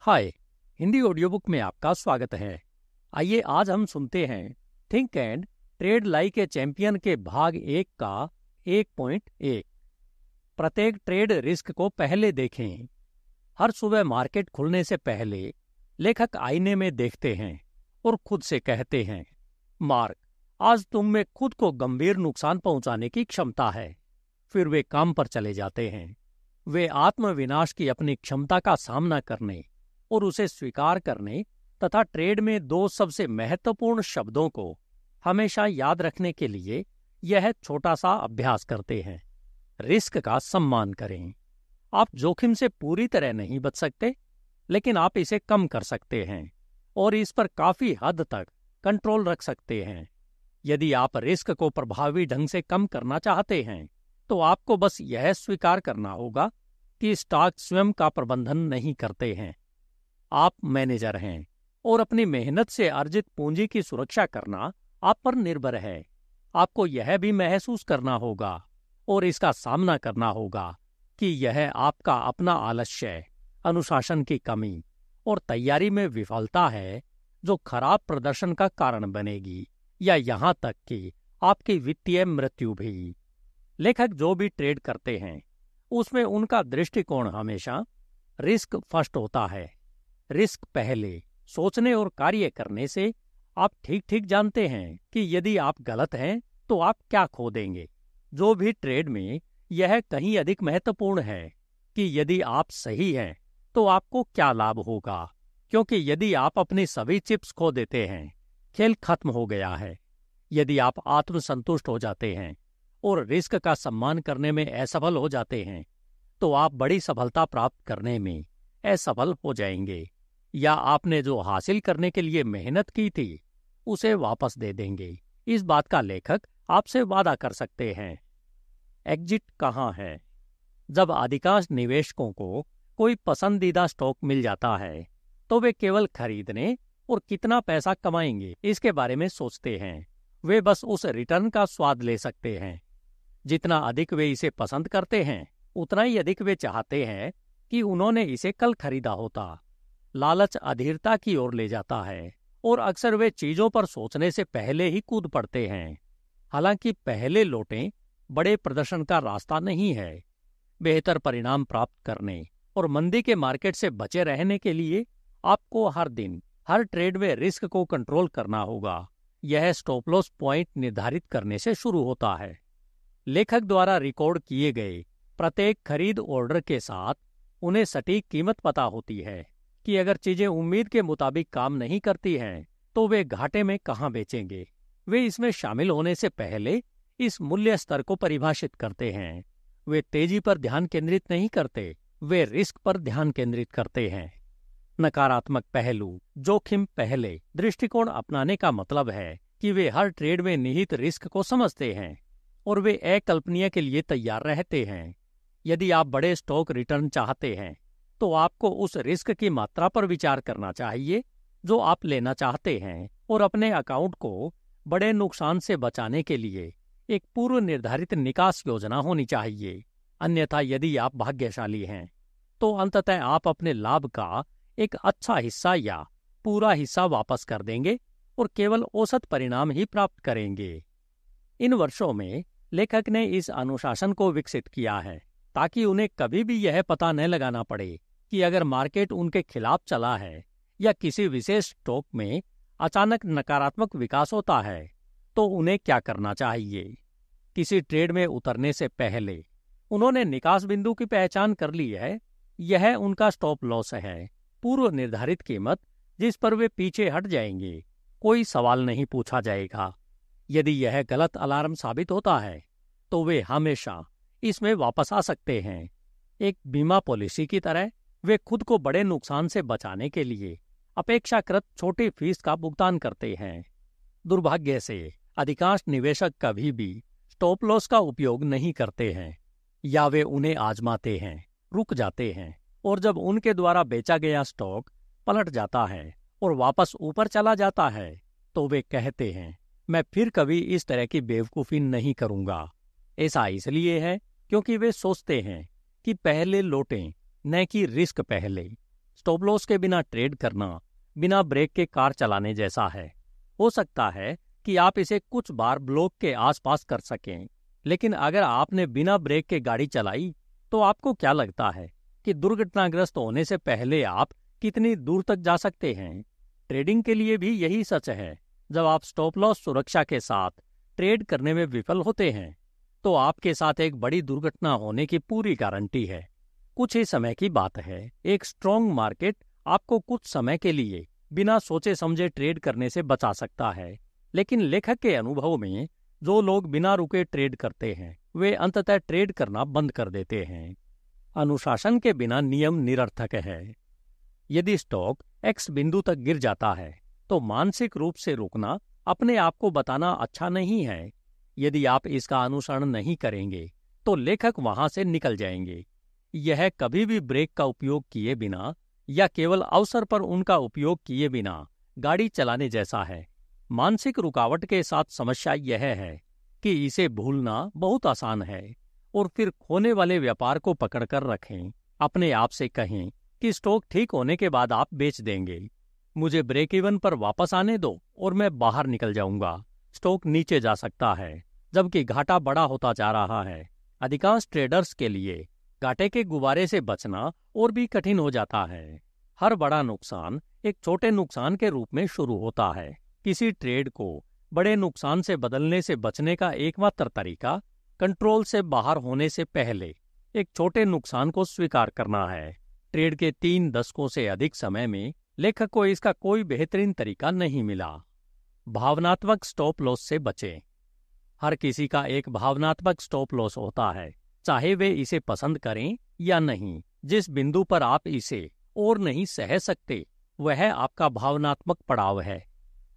हाय। Hindi audio book में आपका स्वागत है। आइए आज हम सुनते हैं think and trade like a champion के भाग 1 का 1.1। प्रत्येक ट्रेड रिस्क को पहले देखें। हर सुबह मार्केट खुलने से पहले लेखक आईने में देखते हैं और खुद से कहते हैं, मार्क, आज तुम में खुद को गंभीर नुकसान पहुंचाने की क्षमता है। फिर वे काम पर चले जाते हैं। वे आत्मविनाश की अपनी क्षमता का सामना करने और उसे स्वीकार करने तथा ट्रेड में 2 सबसे महत्वपूर्ण शब्दों को हमेशा याद रखने के लिए यह छोटा सा अभ्यास करते हैं। रिस्क का सम्मान करें। आप जोखिम से पूरी तरह नहीं बच सकते, लेकिन आप इसे कम कर सकते हैं और इस पर काफी हद तक कंट्रोल रख सकते हैं। यदि आप रिस्क को प्रभावी ढंग से कम करना चाहते हैं, तो आपको बस यह स्वीकार करना होगा कि स्टॉक स्वयं का प्रबंधन नहीं करते हैं। आप मैनेजर हैं और अपनी मेहनत से अर्जित पूंजी की सुरक्षा करना आप पर निर्भर है। आपको यह भी महसूस करना होगा और इसका सामना करना होगा कि यह आपका अपना आलस्य, अनुशासन की कमी और तैयारी में विफलता है जो खराब प्रदर्शन का कारण बनेगी, या यहाँ तक कि आपकी वित्तीय मृत्यु भी। लेखक जो भी ट्रेड करते हैं उसमें उनका दृष्टिकोण हमेशा रिस्क फर्स्ट होता है। रिस्क पहले सोचने और कार्य करने से आप ठीक ठीक जानते हैं कि यदि आप गलत हैं तो आप क्या खो देंगे। जो भी ट्रेड में यह कहीं अधिक महत्वपूर्ण है कि यदि आप सही हैं तो आपको क्या लाभ होगा, क्योंकि यदि आप अपनी सभी चिप्स खो देते हैं, खेल खत्म हो गया है। यदि आप आत्मसंतुष्ट हो जाते हैं और रिस्क का सम्मान करने में असफल हो जाते हैं, तो आप बड़ी सफलता प्राप्त करने में असफल हो जाएंगे, या आपने जो हासिल करने के लिए मेहनत की थी उसे वापस दे देंगे। इस बात का लेखक आपसे वादा कर सकते हैं। एग्जिट कहाँ है? जब अधिकांश निवेशकों को कोई पसंदीदा स्टॉक मिल जाता है तो वे केवल खरीदने और कितना पैसा कमाएंगे इसके बारे में सोचते हैं। वे बस उस रिटर्न का स्वाद ले सकते हैं। जितना अधिक वे इसे पसंद करते हैं, उतना ही अधिक वे चाहते हैं कि उन्होंने इसे कल खरीदा होता। लालच अधीरता की ओर ले जाता है और अक्सर वे चीजों पर सोचने से पहले ही कूद पड़ते हैं। हालांकि पहले लौटें बड़े प्रदर्शन का रास्ता नहीं है। बेहतर परिणाम प्राप्त करने और मंदी के मार्केट से बचे रहने के लिए आपको हर दिन, हर ट्रेड में रिस्क को कंट्रोल करना होगा। यह स्टॉप लॉस पॉइंट निर्धारित करने से शुरू होता है। लेखक द्वारा रिकॉर्ड किए गए प्रत्येक खरीद ऑर्डर के साथ उन्हें सटीक कीमत पता होती है कि अगर चीजें उम्मीद के मुताबिक काम नहीं करती हैं तो वे घाटे में कहाँ बेचेंगे। वे इसमें शामिल होने से पहले इस मूल्य स्तर को परिभाषित करते हैं। वे तेजी पर ध्यान केंद्रित नहीं करते, वे रिस्क पर ध्यान केंद्रित करते हैं। नकारात्मक पहलू, जोखिम पहले दृष्टिकोण अपनाने का मतलब है कि वे हर ट्रेड में निहित रिस्क को समझते हैं और वे अकल्पनीय के लिए तैयार रहते हैं। यदि आप बड़े स्टॉक रिटर्न चाहते हैं तो आपको उस रिस्क की मात्रा पर विचार करना चाहिए जो आप लेना चाहते हैं, और अपने अकाउंट को बड़े नुकसान से बचाने के लिए एक पूर्व निर्धारित निकास योजना होनी चाहिए। अन्यथा यदि आप भाग्यशाली हैं तो अंततः आप अपने लाभ का एक अच्छा हिस्सा या पूरा हिस्सा वापस कर देंगे और केवल औसत परिणाम ही प्राप्त करेंगे। इन वर्षों में लेखक ने इस अनुशासन को विकसित किया है ताकि उन्हें कभी भी यह पता न लगाना पड़े कि अगर मार्केट उनके खिलाफ चला है या किसी विशेष स्टॉक में अचानक नकारात्मक विकास होता है तो उन्हें क्या करना चाहिए। किसी ट्रेड में उतरने से पहले उन्होंने निकास बिंदु की पहचान कर ली है। यह उनका स्टॉप लॉस है, पूर्व निर्धारित कीमत जिस पर वे पीछे हट जाएंगे। कोई सवाल नहीं पूछा जाएगा। यदि यह गलत अलार्म साबित होता है तो वे हमेशा इसमें वापस आ सकते हैं। एक बीमा पॉलिसी की तरह वे खुद को बड़े नुकसान से बचाने के लिए अपेक्षाकृत छोटी फीस का भुगतान करते हैं। दुर्भाग्य से अधिकांश निवेशक कभी भी स्टॉप लॉस का उपयोग नहीं करते हैं, या वे उन्हें आजमाते हैं, रुक जाते हैं, और जब उनके द्वारा बेचा गया स्टॉक पलट जाता है और वापस ऊपर चला जाता है तो वे कहते हैं, मैं फिर कभी इस तरह की बेवकूफ़ी नहीं करूंगा। ऐसा इसलिए है क्योंकि वे सोचते हैं कि पहले लौटें, न कि रिस्क पहले। स्टॉप लॉस के बिना ट्रेड करना बिना ब्रेक के कार चलाने जैसा है। हो सकता है कि आप इसे कुछ बार ब्लॉक के आसपास कर सकें, लेकिन अगर आपने बिना ब्रेक के गाड़ी चलाई तो आपको क्या लगता है कि दुर्घटनाग्रस्त होने से पहले आप कितनी दूर तक जा सकते हैं? ट्रेडिंग के लिए भी यही सच है। जब आप स्टॉप लॉस सुरक्षा के साथ ट्रेड करने में विफल होते हैं तो आपके साथ एक बड़ी दुर्घटना होने की पूरी गारंटी है। कुछ ही समय की बात है, एक स्ट्रॉन्ग मार्केट आपको कुछ समय के लिए बिना सोचे समझे ट्रेड करने से बचा सकता है, लेकिन लेखक के अनुभव में जो लोग बिना रुके ट्रेड करते हैं वे अंततः ट्रेड करना बंद कर देते हैं। अनुशासन के बिना नियम निरर्थक है। यदि स्टॉक एक्स बिंदु तक गिर जाता है तो मानसिक रूप से रुकना अपने आप को बताना अच्छा नहीं है। यदि आप इसका अनुसरण नहीं करेंगे तो लेखक वहां से निकल जाएंगे। यह कभी भी ब्रेक का उपयोग किए बिना या केवल अवसर पर उनका उपयोग किए बिना गाड़ी चलाने जैसा है। मानसिक रुकावट के साथ समस्या यह है कि इसे भूलना बहुत आसान है और फिर खोने वाले व्यापार को पकड़कर रखें। अपने आप से कहें कि स्टॉक ठीक होने के बाद आप बेच देंगे। मुझे ब्रेक इवन पर वापस आने दो और मैं बाहर निकल जाऊंगा। स्टॉक नीचे जा सकता है जबकि घाटा बड़ा होता जा रहा है। अधिकांश ट्रेडर्स के लिए घाटे के गुब्बारे से बचना और भी कठिन हो जाता है। हर बड़ा नुकसान एक छोटे नुकसान के रूप में शुरू होता है। किसी ट्रेड को बड़े नुकसान से बदलने से बचने का एकमात्र तरीका कंट्रोल से बाहर होने से पहले एक छोटे नुकसान को स्वीकार करना है। ट्रेड के 3 दशकों से अधिक समय में लेखक को इसका कोई बेहतरीन तरीका नहीं मिला। भावनात्मक स्टॉप लॉस से बचें। हर किसी का एक भावनात्मक स्टॉप लॉस होता है, चाहे वे इसे पसंद करें या नहीं। जिस बिंदु पर आप इसे और नहीं सह सकते वह आपका भावनात्मक पड़ाव है।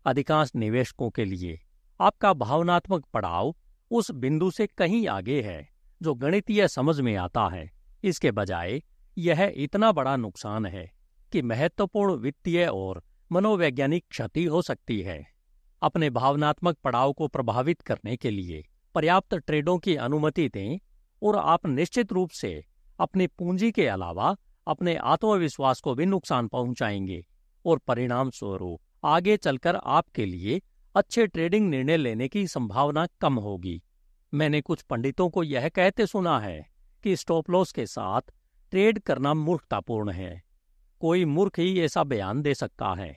अधिकांश निवेशकों के लिए आपका भावनात्मक पड़ाव उस बिंदु से कहीं आगे है जो गणितीय समझ में आता है। इसके बजाय यह इतना बड़ा नुकसान है कि महत्वपूर्ण वित्तीय और मनोवैज्ञानिक क्षति हो सकती है। अपने भावनात्मक पड़ाव को प्रभावित करने के लिए पर्याप्त ट्रेडों की अनुमति दें और आप निश्चित रूप से अपनी पूंजी के अलावा अपने आत्मविश्वास को भी नुकसान पहुंचाएंगे और परिणाम स्वरूप आगे चलकर आपके लिए अच्छे ट्रेडिंग निर्णय लेने की संभावना कम होगी। मैंने कुछ पंडितों को यह कहते सुना है कि स्टॉप लॉस के साथ ट्रेड करना मूर्खतापूर्ण है। कोई मूर्ख ही ऐसा बयान दे सकता है।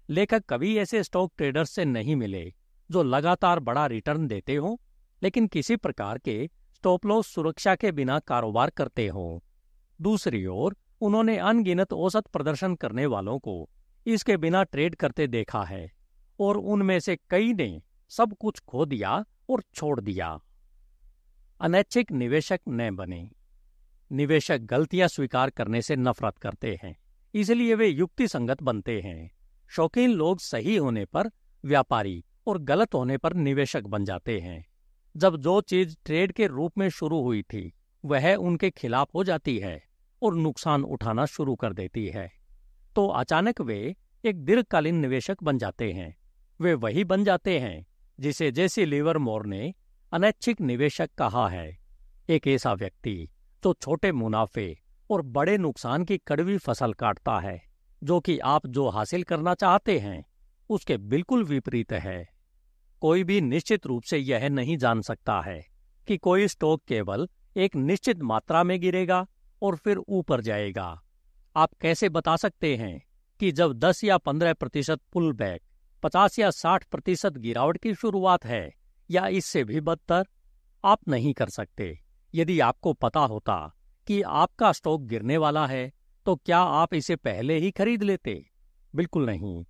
लेखक कभी ऐसे स्टॉक ट्रेडर्स से नहीं मिले जो लगातार बड़ा रिटर्न देते हों लेकिन किसी प्रकार के स्टॉप लॉस सुरक्षा के बिना कारोबार करते हों। दूसरी ओर उन्होंने अनगिनत औसत प्रदर्शन करने वालों को इसके बिना ट्रेड करते देखा है और उनमें से कई ने सब कुछ खो दिया और छोड़ दिया। अनैच्छिक निवेशक न बने। निवेशक गलतियां स्वीकार करने से नफरत करते हैं, इसलिए वे युक्तिसंगत बनते हैं। शौकीन लोग सही होने पर व्यापारी और गलत होने पर निवेशक बन जाते हैं। जब जो चीज ट्रेड के रूप में शुरू हुई थी वह उनके खिलाफ हो जाती है और नुकसान उठाना शुरू कर देती है तो अचानक वे एक दीर्घकालीन निवेशक बन जाते हैं। वे वही बन जाते हैं जिसे जेसी लिवरमोर ने अनैच्छिक निवेशक कहा है, एक ऐसा व्यक्ति जो छोटे मुनाफे और बड़े नुकसान की कड़वी फसल काटता है, जो कि आप जो हासिल करना चाहते हैं उसके बिल्कुल विपरीत है। कोई भी निश्चित रूप से यह नहीं जान सकता है कि कोई स्टॉक केवल एक निश्चित मात्रा में गिरेगा और फिर ऊपर जाएगा। आप कैसे बता सकते हैं कि जब 10 या 15% पुल बैक, 50 या 60% गिरावट की शुरुआत है या इससे भी बदतर? आप नहीं कर सकते। यदि आपको पता होता कि आपका स्टॉक गिरने वाला है तो क्या आप इसे पहले ही खरीद लेते? बिल्कुल नहीं।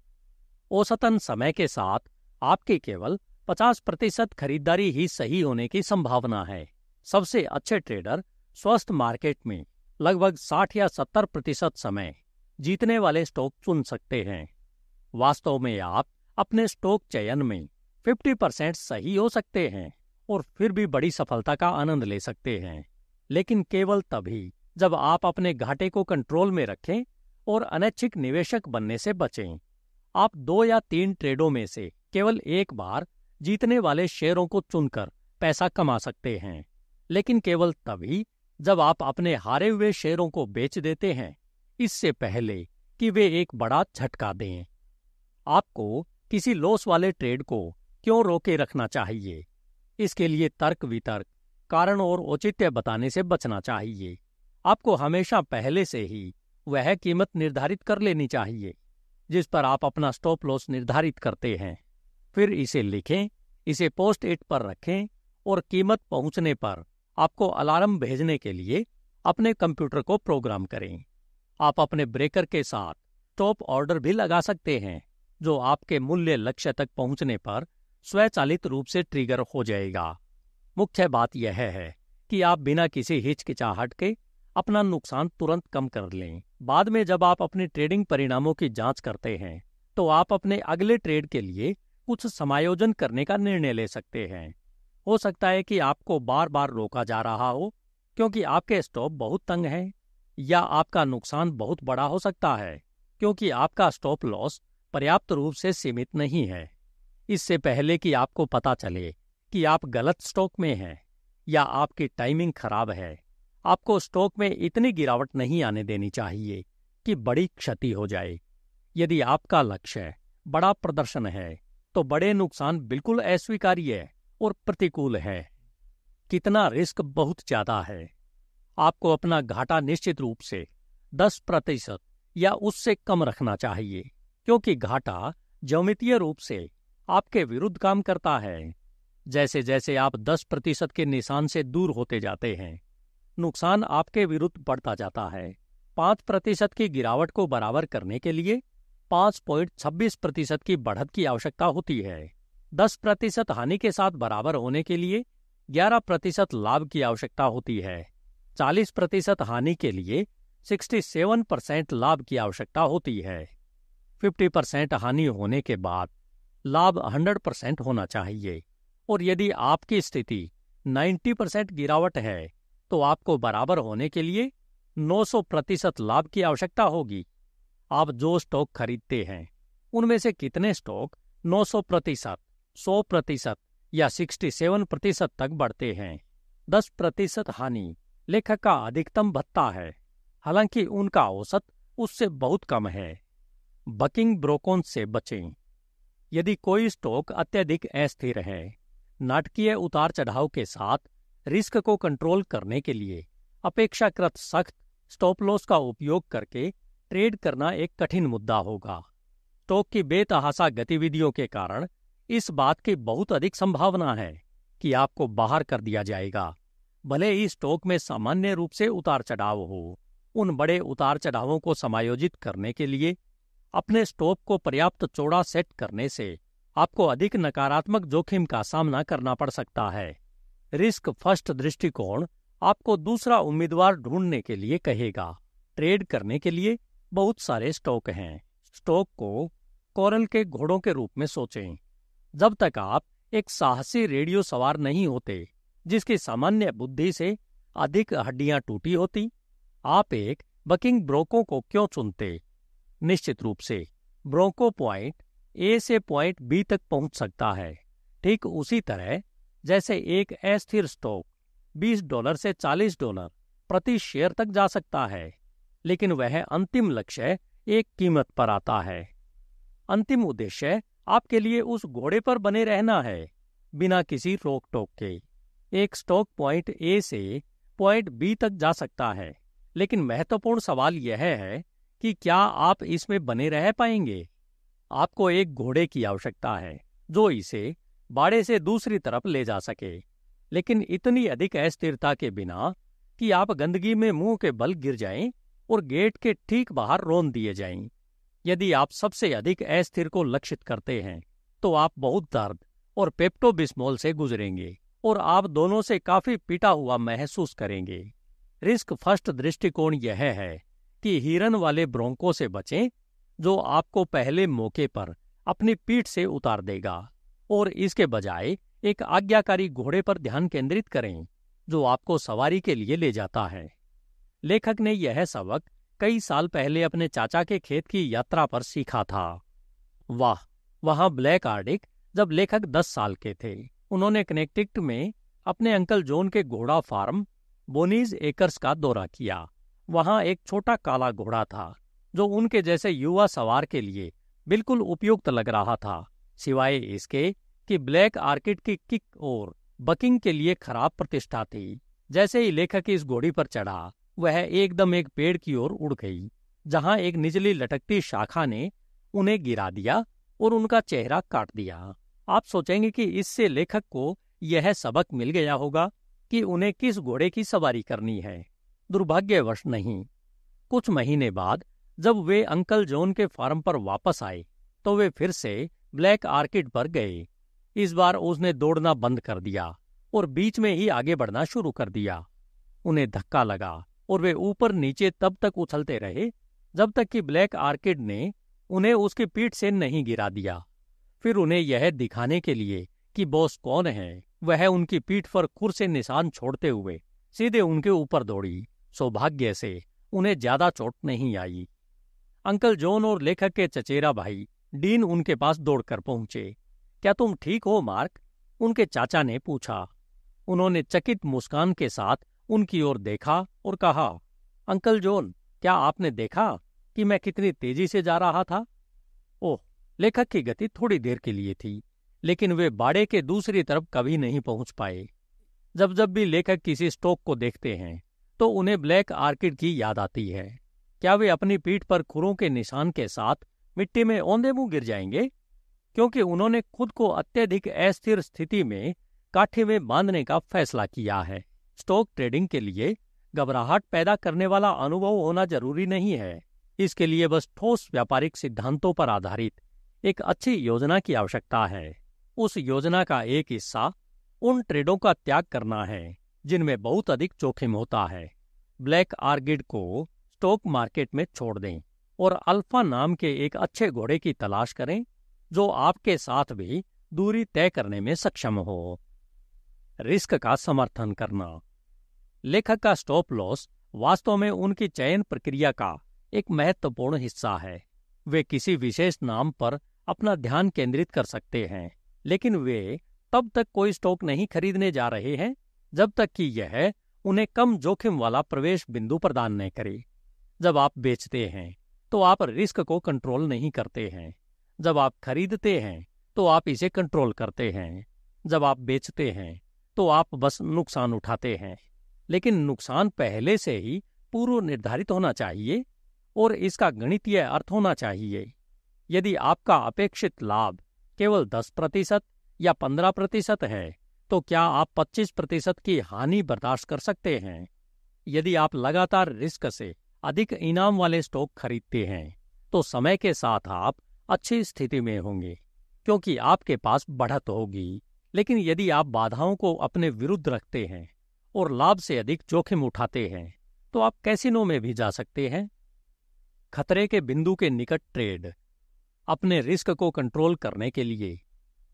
औसतन समय के साथ आपके केवल 50% खरीदारी ही सही होने की संभावना है। सबसे अच्छे ट्रेडर स्वस्थ मार्केट में लगभग 60 या 70% समय जीतने वाले स्टॉक चुन सकते हैं। वास्तव में आप अपने स्टॉक चयन में 50% सही हो सकते हैं और फिर भी बड़ी सफलता का आनंद ले सकते हैं, लेकिन केवल तभी जब आप अपने घाटे को कंट्रोल में रखें और अनैच्छिक निवेशक बनने से बचें। आप 2 या 3 ट्रेडों में से केवल एक बार जीतने वाले शेयरों को चुनकर पैसा कमा सकते हैं, लेकिन केवल तभी जब आप अपने हारे हुए शेयरों को बेच देते हैं, इससे पहले कि वे एक बड़ा झटका दें। आपको किसी लॉस वाले ट्रेड को क्यों रोके रखना चाहिए? इसके लिए तर्क वितर्क, कारण और औचित्य बताने से बचना चाहिए। आपको हमेशा पहले से ही वह कीमत निर्धारित कर लेनी चाहिए जिस पर आप अपना स्टॉप लॉस निर्धारित करते हैं। फिर इसे लिखें, इसे पोस्ट इट पर रखें और कीमत पहुंचने पर आपको अलार्म भेजने के लिए अपने कंप्यूटर को प्रोग्राम करें। आप अपने ब्रेकर के साथ स्टॉप ऑर्डर भी लगा सकते हैं जो आपके मूल्य लक्ष्य तक पहुंचने पर स्वचालित रूप से ट्रिगर हो जाएगा। मुख्य बात यह है कि आप बिना किसी हिचकिचाहट के अपना नुकसान तुरंत कम कर लें। बाद में जब आप अपने ट्रेडिंग परिणामों की जांच करते हैं तो आप अपने अगले ट्रेड के लिए कुछ समायोजन करने का निर्णय ले सकते हैं। हो सकता है कि आपको बार बार रोका जा रहा हो क्योंकि आपके स्टॉप बहुत तंग हैं, या आपका नुकसान बहुत बड़ा हो सकता है क्योंकि आपका स्टॉप लॉस पर्याप्त रूप से सीमित नहीं है। इससे पहले कि आपको पता चले कि आप गलत स्टॉक में हैं या आपकी टाइमिंग खराब है, आपको स्टॉक में इतनी गिरावट नहीं आने देनी चाहिए कि बड़ी क्षति हो जाए। यदि आपका लक्ष्य बड़ा प्रदर्शन है तो बड़े नुकसान बिल्कुल अस्वीकार्य और प्रतिकूल है। कितना रिस्क बहुत ज्यादा है। आपको अपना घाटा निश्चित रूप से 10% या उससे कम रखना चाहिए क्योंकि घाटा ज्यामितीय रूप से आपके विरुद्ध काम करता है। जैसे जैसे आप 10% के निशान से दूर होते जाते हैं, नुकसान आपके विरुद्ध बढ़ता जाता है। 5% की गिरावट को बराबर करने के लिए 5.26% की बढ़त की आवश्यकता होती है। 10% हानि के साथ बराबर होने के लिए 11% लाभ की आवश्यकता होती है। 40% हानि के लिए 67% लाभ की आवश्यकता होती है। 50% हानि होने के बाद लाभ 100% होना चाहिए। और यदि आपकी स्थिति 90% गिरावट है तो आपको बराबर होने के लिए 900% लाभ की आवश्यकता होगी। आप जो स्टॉक खरीदते हैं उनमें से कितने स्टॉक 900%, 100% या 67% तक बढ़ते हैं? 10% हानि लेखक का अधिकतम भत्ता है, हालांकि उनका औसत उससे बहुत कम है। बकिंग ब्रोकोन से बचें। यदि कोई स्टॉक अत्यधिक अस्थिर है, नाटकीय उतार चढ़ाव के साथ रिस्क को कंट्रोल करने के लिए अपेक्षाकृत सख्त स्टॉप लॉस का उपयोग करके ट्रेड करना एक कठिन मुद्दा होगा। स्टॉक की बेतहाशा गतिविधियों के कारण इस बात की बहुत अधिक संभावना है कि आपको बाहर कर दिया जाएगा, भले ही स्टॉक में सामान्य रूप से उतार चढ़ाव हो। उन बड़े उतार चढ़ावों को समायोजित करने के लिए अपने स्टॉप को पर्याप्त चौड़ा सेट करने से आपको अधिक नकारात्मक जोखिम का सामना करना पड़ सकता है। रिस्क फर्स्ट दृष्टिकोण आपको दूसरा उम्मीदवार ढूंढने के लिए कहेगा। ट्रेड करने के लिए बहुत सारे स्टॉक हैं। स्टॉक को कोरल के घोड़ों के रूप में सोचें। जब तक आप एक साहसी रेडियो सवार नहीं होते जिसकी सामान्य बुद्धि से अधिक हड्डियां टूटी होती, आप एक बकिंग ब्रोको को क्यों चुनते? निश्चित रूप से ब्रोको पॉइंट ए से पॉइंट बी तक पहुंच सकता है, ठीक उसी तरह जैसे एक अस्थिर स्टॉक $20 से $40 प्रति शेयर तक जा सकता है, लेकिन वह अंतिम लक्ष्य एक कीमत पर आता है। अंतिम उद्देश्य आपके लिए उस घोड़े पर बने रहना है, बिना किसी रोक टोक के। एक स्टॉक पॉइंट ए से पॉइंट बी तक जा सकता है, लेकिन महत्वपूर्ण सवाल यह है कि क्या आप इसमें बने रह पाएंगे? आपको एक घोड़े की आवश्यकता है जो इसे बाड़े से दूसरी तरफ ले जा सके, लेकिन इतनी अधिक अस्थिरता के बिना कि आप गंदगी में मुंह के बल गिर जाएं और गेट के ठीक बाहर रौंद दिए जाएं। यदि आप सबसे अधिक अस्थिर को लक्षित करते हैं तो आप बहुत दर्द और पेप्टोबिस्मोल से गुजरेंगे और आप दोनों से काफी पिटा हुआ महसूस करेंगे। रिस्क फर्स्ट दृष्टिकोण यह है कि हिरन वाले ब्रोंको से बचें जो आपको पहले मौके पर अपनी पीठ से उतार देगा, और इसके बजाय एक आज्ञाकारी घोड़े पर ध्यान केंद्रित करें जो आपको सवारी के लिए ले जाता है। लेखक ने यह सबक कई साल पहले अपने चाचा के खेत की यात्रा पर सीखा था। वाह, वहां ब्लैक आर्डिक जब लेखक 10 साल के थे, उन्होंने कनेक्टिकट में अपने अंकल जॉन के घोड़ा फार्म बोनीज एकर्स का दौरा किया। वहां एक छोटा काला घोड़ा था जो उनके जैसे युवा सवार के लिए बिल्कुल उपयुक्त लग रहा था, सिवाय इसके कि ब्लैक आर्किड की किक और बकिंग के लिए खराब प्रतिष्ठा थी। जैसे ही लेखक इस घोड़ी पर चढ़ा, वह एकदम एक पेड़ की ओर उड़ गई, जहां एक निचली लटकती शाखा ने उन्हें गिरा दिया और उनका चेहरा काट दिया। आप सोचेंगे कि इससे लेखक को यह सबक मिल गया होगा कि उन्हें किस घोड़े की सवारी करनी है। दुर्भाग्यवश नहीं। कुछ महीने बाद जब वे अंकल जॉन के फार्म पर वापस आए, तो वे फिर से ब्लैक आर्किड पर गए। इस बार उसने दौड़ना बंद कर दिया और बीच में ही आगे बढ़ना शुरू कर दिया। उन्हें धक्का लगा और वे ऊपर नीचे तब तक उछलते रहे जब तक कि ब्लैक आर्किड ने उन्हें उसकी पीठ से नहीं गिरा दिया। फिर उन्हें यह दिखाने के लिए कि बॉस कौन है, वह उनकी पीठ पर खुर से निशान छोड़ते हुए सीधे उनके ऊपर दौड़ी। सौभाग्य से उन्हें ज्यादा चोट नहीं आई। अंकल जॉन और लेखक के चचेरा भाई डीन उनके पास दौड़कर पहुंचे। क्या तुम ठीक हो मार्क? उनके चाचा ने पूछा। उन्होंने चकित मुस्कान के साथ उनकी ओर देखा और कहा, अंकल जॉन, क्या आपने देखा कि मैं कितनी तेजी से जा रहा था? ओह, लेखक की गति थोड़ी देर के लिए थी, लेकिन वे बाड़े के दूसरी तरफ कभी नहीं पहुंच पाए। जब जब भी लेखक किसी स्टोक को देखते हैं तो उन्हें ब्लैक आर्किड की याद आती है। क्या वे अपनी पीठ पर खुरों के निशान के साथ मिट्टी में औंधे मुंह गिर जाएंगे? क्योंकि उन्होंने खुद को अत्यधिक अस्थिर स्थिति में काठे में बांधने का फैसला किया है। स्टॉक ट्रेडिंग के लिए घबराहट पैदा करने वाला अनुभव होना जरूरी नहीं है। इसके लिए बस ठोस व्यापारिक सिद्धांतों पर आधारित एक अच्छी योजना की आवश्यकता है। उस योजना का एक हिस्सा उन ट्रेडों का त्याग करना है जिनमें बहुत अधिक जोखिम होता है। ब्लैक आर्किड को स्टॉक मार्केट में छोड़ दें और अल्फा नाम के एक अच्छे घोड़े की तलाश करें जो आपके साथ भी दूरी तय करने में सक्षम हो। रिस्क का समर्थन करना। लेखक का स्टॉप लॉस वास्तव में उनकी चयन प्रक्रिया का एक महत्वपूर्ण हिस्सा है। वे किसी विशेष नाम पर अपना ध्यान केंद्रित कर सकते हैं, लेकिन वे तब तक कोई स्टॉक नहीं खरीदने जा रहे हैं जब तक कि यह उन्हें कम जोखिम वाला प्रवेश बिंदु प्रदान न करे। जब आप बेचते हैं तो आप रिस्क को कंट्रोल नहीं करते हैं। जब आप खरीदते हैं तो आप इसे कंट्रोल करते हैं। जब आप बेचते हैं तो आप बस नुकसान उठाते हैं। लेकिन नुकसान पहले से ही पूर्व निर्धारित होना चाहिए और इसका गणितीय अर्थ होना चाहिए। यदि आपका अपेक्षित लाभ केवल 10% या 15% है, तो क्या आप 25% की हानि बर्दाश्त कर सकते हैं? यदि आप लगातार रिस्क से अधिक इनाम वाले स्टॉक खरीदते हैं, तो समय के साथ आप अच्छी स्थिति में होंगे क्योंकि आपके पास बढ़त होगी। लेकिन यदि आप बाधाओं को अपने विरुद्ध रखते हैं और लाभ से अधिक जोखिम उठाते हैं, तो आप कैसीनो में भी जा सकते हैं। खतरे के बिंदु के निकट ट्रेड। अपने रिस्क को कंट्रोल करने के लिए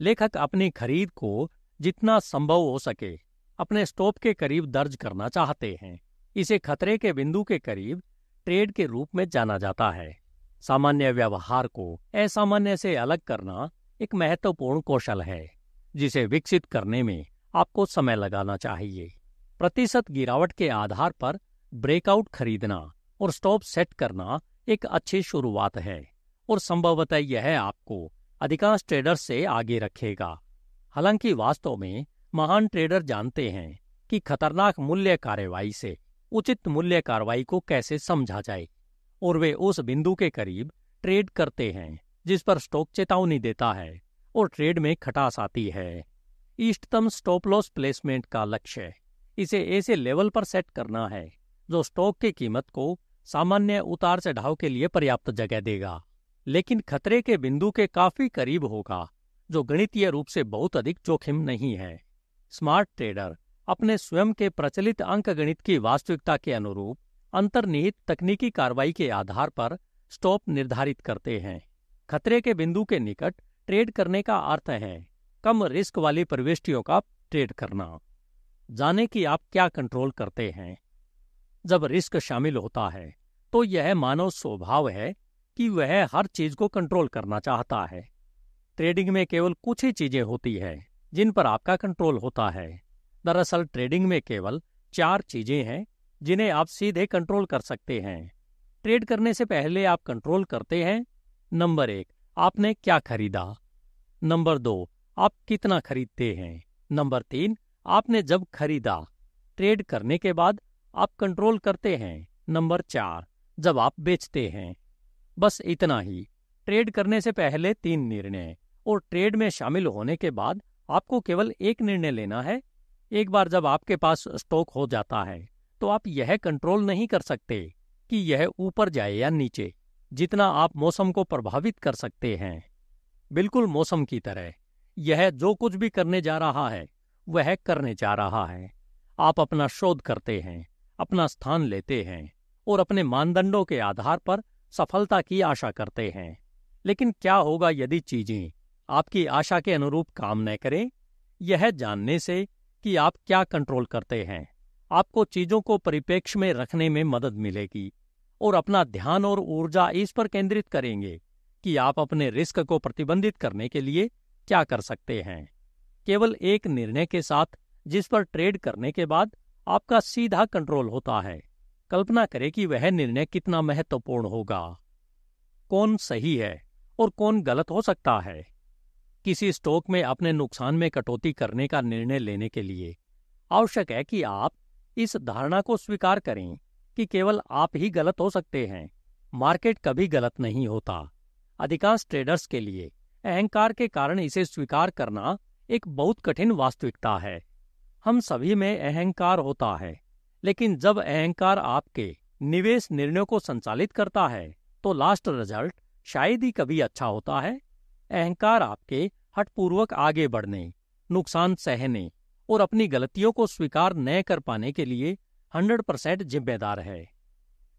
लेखक अपनी खरीद को जितना संभव हो सके अपने स्टॉप के करीब दर्ज करना चाहते हैं। इसे खतरे के बिंदु के करीब ट्रेड के रूप में जाना जाता है। सामान्य व्यवहार को असामान्य से अलग करना एक महत्वपूर्ण कौशल है जिसे विकसित करने में आपको समय लगाना चाहिए। प्रतिशत गिरावट के आधार पर ब्रेकआउट खरीदना और स्टॉप सेट करना एक अच्छी शुरुआत है और संभवतः यह आपको अधिकांश ट्रेडर से आगे रखेगा। हालांकि वास्तव में महान ट्रेडर जानते हैं कि खतरनाक मूल्य कार्रवाई से उचित मूल्य कार्रवाई को कैसे समझा जाए, और वे उस बिंदु के करीब ट्रेड करते हैं जिस पर स्टॉक चेतावनी देता है और ट्रेड में खटास आती है। इष्टतम स्टॉप लॉस प्लेसमेंट का लक्ष्य इसे ऐसे लेवल पर सेट करना है जो स्टॉक की कीमत को सामान्य उतार चढ़ाव के लिए पर्याप्त जगह देगा, लेकिन खतरे के बिंदु के काफी करीब होगा, जो गणितीय रूप से बहुत अधिक जोखिम नहीं है। स्मार्ट ट्रेडर अपने स्वयं के प्रचलित अंकगणित की वास्तविकता के अनुरूप अंतर्निहित तकनीकी कार्रवाई के आधार पर स्टॉप निर्धारित करते हैं। खतरे के बिंदु के निकट ट्रेड करने का अर्थ है कम रिस्क वाली प्रविष्टियों का ट्रेड करना। जाने कि आप क्या कंट्रोल करते हैं। जब रिस्क शामिल होता है तो यह मानव स्वभाव है कि वह हर चीज को कंट्रोल करना चाहता है। ट्रेडिंग में केवल कुछ ही चीजें होती हैं जिन पर आपका कंट्रोल होता है। दरअसल ट्रेडिंग में केवल 4 चीजें हैं जिन्हें आप सीधे कंट्रोल कर सकते हैं। ट्रेड करने से पहले आप कंट्रोल करते हैं। नंबर 1, आपने क्या खरीदा। नंबर 2, आप कितना खरीदते हैं। नंबर 3, आपने जब खरीदा। ट्रेड करने के बाद आप कंट्रोल करते हैं। नंबर 4, जब आप बेचते हैं। बस इतना ही। ट्रेड करने से पहले 3 निर्णय और ट्रेड में शामिल होने के बाद आपको केवल एक निर्णय लेना है। एक बार जब आपके पास स्टॉक हो जाता है तो आप यह कंट्रोल नहीं कर सकते कि यह ऊपर जाए या नीचे, जितना आप मौसम को प्रभावित कर सकते हैं। बिल्कुल मौसम की तरह यह जो कुछ भी करने जा रहा है वह करने जा रहा है। आप अपना शोध करते हैं, अपना स्थान लेते हैं और अपने मानदंडों के आधार पर सफलता की आशा करते हैं। लेकिन क्या होगा यदि चीजें आपकी आशा के अनुरूप काम न करें? यह जानने से कि आप क्या कंट्रोल करते हैं, आपको चीजों को परिप्रेक्ष्य में रखने में मदद मिलेगी और अपना ध्यान और ऊर्जा इस पर केंद्रित करेंगे कि आप अपने रिस्क को प्रतिबंधित करने के लिए क्या कर सकते हैं। केवल एक निर्णय के साथ जिस पर ट्रेड करने के बाद आपका सीधा कंट्रोल होता है। कल्पना करें कि वह निर्णय कितना महत्वपूर्ण होगा। कौन सही है और कौन गलत हो सकता है। किसी स्टॉक में अपने नुकसान में कटौती करने का निर्णय लेने के लिए आवश्यक है कि आप इस धारणा को स्वीकार करें कि केवल आप ही गलत हो सकते हैं। मार्केट कभी गलत नहीं होता। अधिकांश ट्रेडर्स के लिए अहंकार के कारण इसे स्वीकार करना एक बहुत कठिन वास्तविकता है। हम सभी में अहंकार होता है, लेकिन जब अहंकार आपके निवेश निर्णयों को संचालित करता है तो लास्ट रिजल्ट शायद ही कभी अच्छा होता है। अहंकार आपके हठपूर्वक आगे बढ़ने, नुकसान सहने और अपनी गलतियों को स्वीकार न कर पाने के लिए 100% जिम्मेदार है।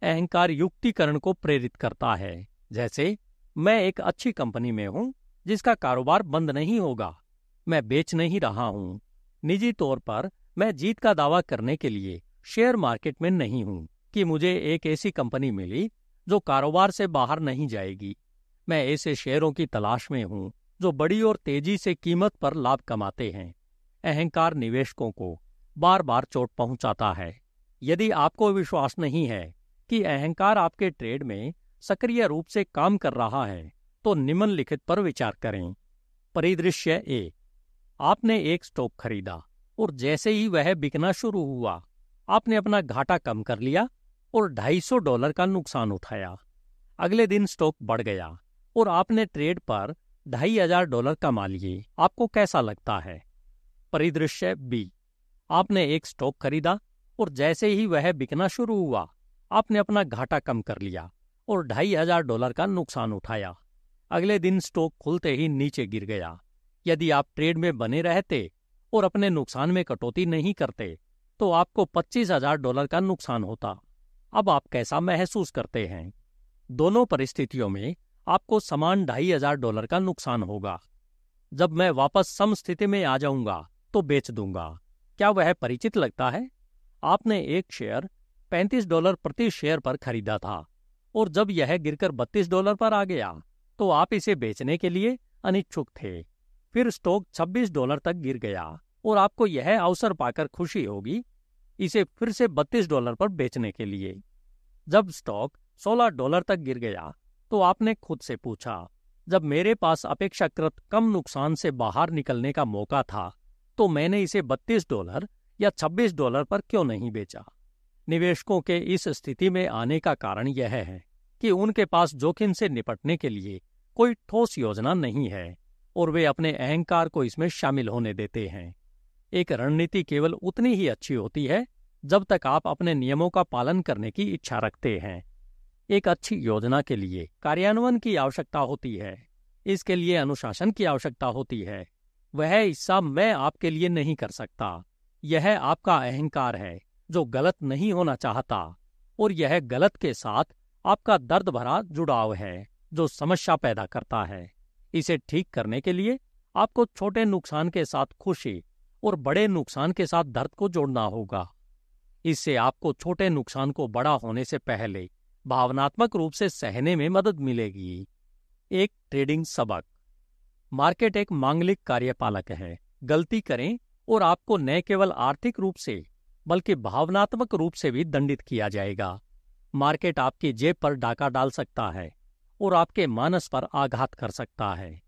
अहंकार युक्तिकरण को प्रेरित करता है, जैसे मैं एक अच्छी कंपनी में हूं जिसका कारोबार बंद नहीं होगा, मैं बेच नहीं रहा हूं। निजी तौर पर मैं जीत का दावा करने के लिए शेयर मार्केट में नहीं हूं कि मुझे एक ऐसी कंपनी मिली जो कारोबार से बाहर नहीं जाएगी। मैं ऐसे शेयरों की तलाश में हूं जो बड़ी और तेजी से कीमत पर लाभ कमाते हैं। अहंकार निवेशकों को बार बार चोट पहुंचाता है। यदि आपको विश्वास नहीं है कि अहंकार आपके ट्रेड में सक्रिय रूप से काम कर रहा है तो निम्नलिखित पर विचार करें। परिदृश्य ए, आपने एक स्टॉक खरीदा और जैसे ही वह बिकना शुरू हुआ आपने अपना घाटा कम कर लिया और $250 का नुकसान उठाया। अगले दिन स्टॉक बढ़ गया और आपने ट्रेड पर $2,500 कमा लिए। आपको कैसा लगता है? परिदृश्य बी, आपने एक स्टॉक खरीदा और जैसे ही वह बिकना शुरू हुआ आपने अपना घाटा कम कर लिया और $2,500 का नुकसान उठाया। अगले दिन स्टॉक खुलते ही नीचे गिर गया। यदि आप ट्रेड में बने रहते और अपने नुकसान में कटौती नहीं करते तो आपको $25,000 का नुकसान होता। अब आप कैसा महसूस करते हैं? दोनों परिस्थितियों में आपको समान $2,500 का नुकसान होगा। जब मैं वापस सम स्थिति में आ जाऊंगा तो बेच दूंगा। क्या वह परिचित लगता है? आपने एक शेयर $35 प्रति शेयर पर खरीदा था और जब यह गिरकर $32 पर आ गया तो आप इसे बेचने के लिए अनिच्छुक थे। फिर स्टॉक $26 तक गिर गया और आपको यह अवसर पाकर खुशी होगी इसे फिर से $32 पर बेचने के लिए। जब स्टॉक $16 तक गिर गया तो आपने खुद से पूछा, जब मेरे पास अपेक्षाकृत कम नुकसान से बाहर निकलने का मौका था तो मैंने इसे $32 या $26 पर क्यों नहीं बेचा? निवेशकों के इस स्थिति में आने का कारण यह है कि उनके पास जोखिम से निपटने के लिए कोई ठोस योजना नहीं है और वे अपने अहंकार को इसमें शामिल होने देते हैं। एक रणनीति केवल उतनी ही अच्छी होती है जब तक आप अपने नियमों का पालन करने की इच्छा रखते हैं। एक अच्छी योजना के लिए कार्यान्वयन की आवश्यकता होती है। इसके लिए अनुशासन की आवश्यकता होती है। वह हिस्सा मैं आपके लिए नहीं कर सकता। यह आपका अहंकार है जो गलत नहीं होना चाहता और यह गलत के साथ आपका दर्द भरा जुड़ाव है जो समस्या पैदा करता है। इसे ठीक करने के लिए आपको छोटे नुकसान के साथ खुशी और बड़े नुकसान के साथ दर्द को जोड़ना होगा। इससे आपको छोटे नुकसान को बड़ा होने से पहले भावनात्मक रूप से सहने में मदद मिलेगी। एक ट्रेडिंग सबक। मार्केट एक मांगलिक कार्यपालक है। गलती करें और आपको न केवल आर्थिक रूप से बल्कि भावनात्मक रूप से भी दंडित किया जाएगा। मार्केट आपकी जेब पर डाका डाल सकता है और आपके मानस पर आघात कर सकता है।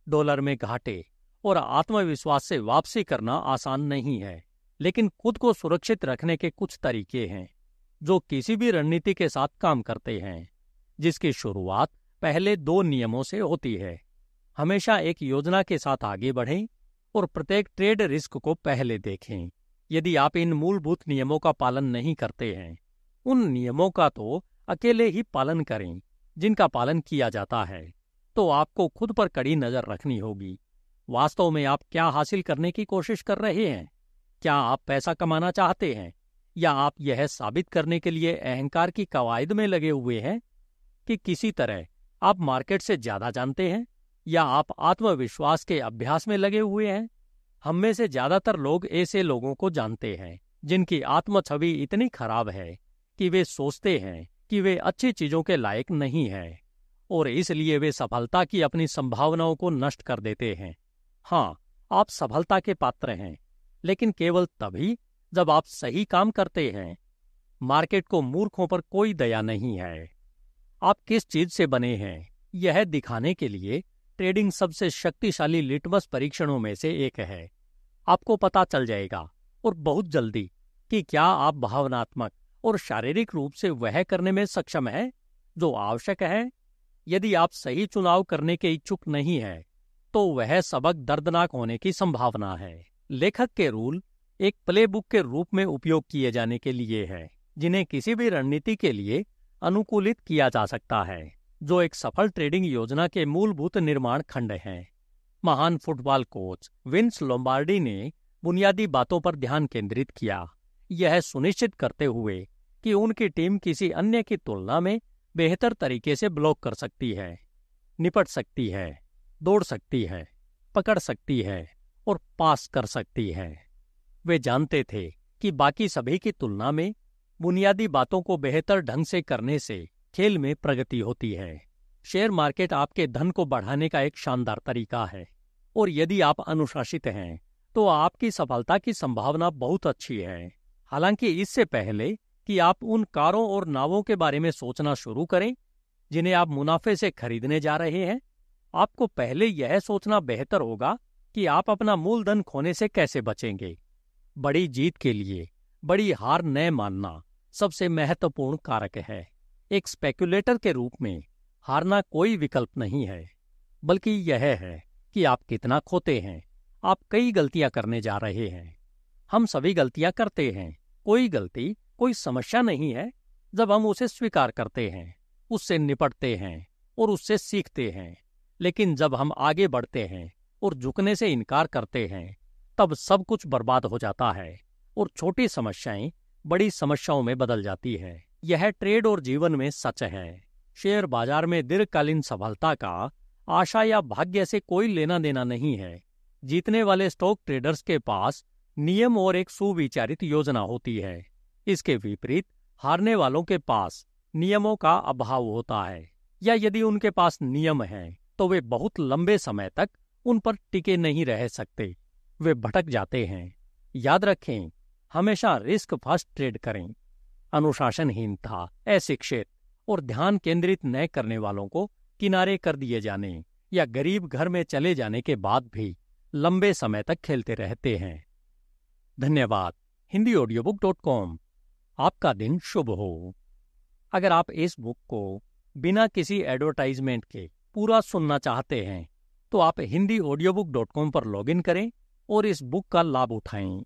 डॉलर में घाटे और आत्मविश्वास से वापसी करना आसान नहीं है, लेकिन खुद को सुरक्षित रखने के कुछ तरीके हैं जो किसी भी रणनीति के साथ काम करते हैं, जिसकी शुरुआत पहले 2 नियमों से होती है। हमेशा एक योजना के साथ आगे बढ़ें और प्रत्येक ट्रेड रिस्क को पहले देखें। यदि आप इन मूलभूत नियमों का पालन नहीं करते हैं, उन नियमों का तो अकेले ही पालन करें जिनका पालन किया जाता है, तो आपको खुद पर कड़ी नजर रखनी होगी। वास्तव में आप क्या हासिल करने की कोशिश कर रहे हैं? क्या आप पैसा कमाना चाहते हैं, या आप यह साबित करने के लिए अहंकार की कवायद में लगे हुए हैं कि किसी तरह आप मार्केट से ज्यादा जानते हैं, या आप आत्मविश्वास के अभ्यास में लगे हुए हैं? हम में से ज्यादातर लोग ऐसे लोगों को जानते हैं जिनकी आत्म छवि इतनी खराब है कि वे सोचते हैं कि वे अच्छी चीजों के लायक नहीं हैं, और इसलिए वे सफलता की अपनी संभावनाओं को नष्ट कर देते हैं। हाँ, आप सफलता के पात्र हैं, लेकिन केवल तभी जब आप सही काम करते हैं। मार्केट को मूर्खों पर कोई दया नहीं है। आप किस चीज से बने हैं, यह दिखाने के लिए ट्रेडिंग सबसे शक्तिशाली लिटमस परीक्षणों में से एक है। आपको पता चल जाएगा, और बहुत जल्दी, कि क्या आप भावनात्मक और शारीरिक रूप से वह करने में सक्षम हैं जो आवश्यक है। यदि आप सही चुनाव करने के इच्छुक नहीं हैं, तो वह सबक दर्दनाक होने की संभावना है। लेखक के रूल एक प्लेबुक के रूप में उपयोग किए जाने के लिए है, जिन्हें किसी भी रणनीति के लिए अनुकूलित किया जा सकता है, जो एक सफल ट्रेडिंग योजना के मूलभूत निर्माण खंड हैं। महान फुटबॉल कोच विंस लोम्बार्डी ने बुनियादी बातों पर ध्यान केंद्रित किया, यह सुनिश्चित करते हुए कि उनकी टीम किसी अन्य की तुलना में बेहतर तरीके से ब्लॉक कर सकती है, निपट सकती है, दौड़ सकती है, पकड़ सकती है और पास कर सकती है। वे जानते थे कि बाकी सभी की तुलना में बुनियादी बातों को बेहतर ढंग से करने से खेल में प्रगति होती है। शेयर मार्केट आपके धन को बढ़ाने का एक शानदार तरीका है, और यदि आप अनुशासित हैं तो आपकी सफलता की संभावना बहुत अच्छी है। हालांकि इससे पहले कि आप उन कारों और नावों के बारे में सोचना शुरू करें जिन्हें आप मुनाफे से खरीदने जा रहे हैं, आपको पहले यह सोचना बेहतर होगा कि आप अपना मूलधन खोने से कैसे बचेंगे। बड़ी जीत के लिए बड़ी हार न मानना सबसे महत्वपूर्ण कारक है। एक स्पेक्युलेटर के रूप में हारना कोई विकल्प नहीं है, बल्कि यह है कि आप कितना खोते हैं। आप कई गलतियां करने जा रहे हैं। हम सभी गलतियां करते हैं। कोई गलती कोई समस्या नहीं है जब हम उसे स्वीकार करते हैं, उससे निपटते हैं और उससे सीखते हैं। लेकिन जब हम आगे बढ़ते हैं और झुकने से इनकार करते हैं, तब सब कुछ बर्बाद हो जाता है और छोटी समस्याएं बड़ी समस्याओं में बदल जाती है। यह ट्रेड और जीवन में सच है। शेयर बाजार में दीर्घकालीन सफलता का आशा या भाग्य से कोई लेना देना नहीं है। जीतने वाले स्टॉक ट्रेडर्स के पास नियम और एक सुविचारित योजना होती है। इसके विपरीत हारने वालों के पास नियमों का अभाव होता है, या यदि उनके पास नियम हैं तो वे बहुत लंबे समय तक उन पर टिके नहीं रह सकते। वे भटक जाते हैं। याद रखें, हमेशा रिस्क फर्स्ट ट्रेड करें। अनुशासनहीनता, अशिक्षित और ध्यान केंद्रित न करने वालों को किनारे कर दिए जाने या गरीब घर में चले जाने के बाद भी लंबे समय तक खेलते रहते हैं। धन्यवाद। HindiAudiobook.com। आपका दिन शुभ हो। अगर आप इस बुक को बिना किसी एडवर्टाइजमेंट के पूरा सुनना चाहते हैं, तो आप HindiAudiobook.com पर लॉगिन करें और इस बुक का लाभ उठाएं।